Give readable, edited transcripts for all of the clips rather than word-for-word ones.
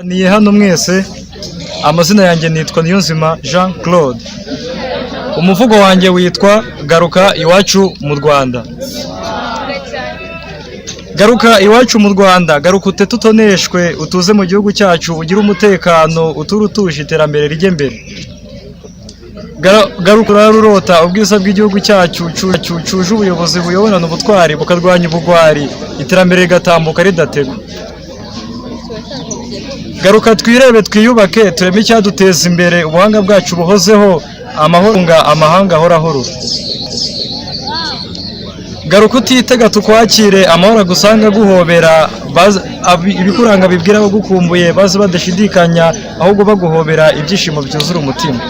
Niye hano mwese, amazina yanjye nitwa Niyonzima Jean Claude. Umuvugo wanjye witwa Garuka iwacu mu Rwanda. Garuka iwacu mu Rwanda, garuka ute tutoneshwe, utuze mu gihugu cyacu, ugira umutekano, uture utuje, iterambere rijye mbere. Garuka urarurota ubwiza bw'igihugu cyacu cyuje ubuyobozi buyoborana ubutwari bukarwanya ubugwari, iterambere rigatambuka ridategwa. Garuka twirebe twiyubake, tureme icyaduteza imbere, ubuhanga bwacu buhozeho, amahanga ahorahoro. Garuka utitega tukwakire, amahoro agusanga guhobera, ibikuranga bibwira abagukumbuye baze badashidikanya, ahubwo baguhobera ibyishimo byuzura umutima.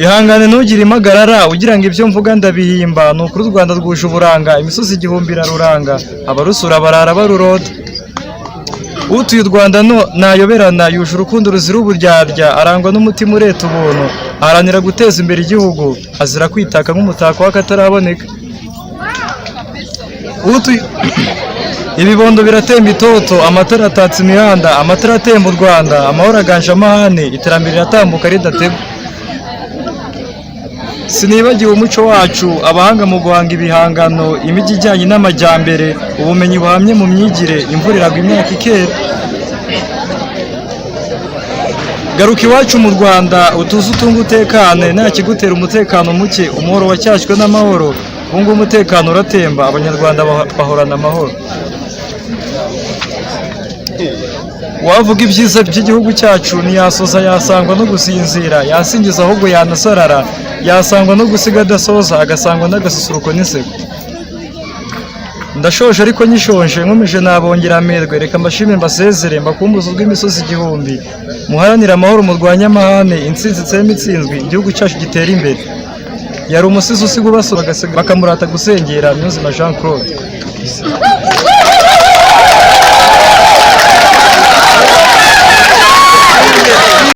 Ihangane ntugire impagarara, ugira ngo ibyo mvuga ndabihimba, ni ukuri u Rwanda rwuje uburanga, imisozi igihumbi iraruranga, abarusura barara barurota. Utuye u Rwanda nayoberana, yuje urukundo ruzira uburyarya, arangwa n'umutima ureta ubuntu, aharanira guteza imbere igihugu, azira kwitaka nk'umutako w'akataraboneka. Ibibondo biratemba itoto, amatara atatse imihanda, amatara atemba u Rwanda, amahoro aganje amahane, iterambere riratambuka ridategwa. Sinibagiwe umuco wacu, abahanga mu guhanga ibihangano, imijyi ijyanye n'amajyambere, ubumenyi buhamye mu myigire, imvura iragwa imyaka ikera. Garuka iwacu mu Rwanda, utuze utunge utekane, nta kigutera umutekano muke, umuhoro wacyashywe n'amahoro, ubungubu umutekano uratemba, abanyarwanda bahorana amahoro. Wavuga ibyiza by'igihugu cyacu ntiyasoza, yasangwa no gusinzira, yasingiza ahubwo yanasarara, yasangwa no gusiga adasoza, agasangwa n'agasusuruko n'inseko. Ndashoje ariko nyishonje, nkomeje nabongera amerwe, reka mbashime mbasezere, mbakumbuze ubw'imisozi igihumbi, muharanire amahoro murwanya amahane, intsinzi itsemba itsinzwi, igihugu cyacu gitera imbere. Yari umusizi usiga ubasura bakamurata gusengera. Niyonzima Jean Claude.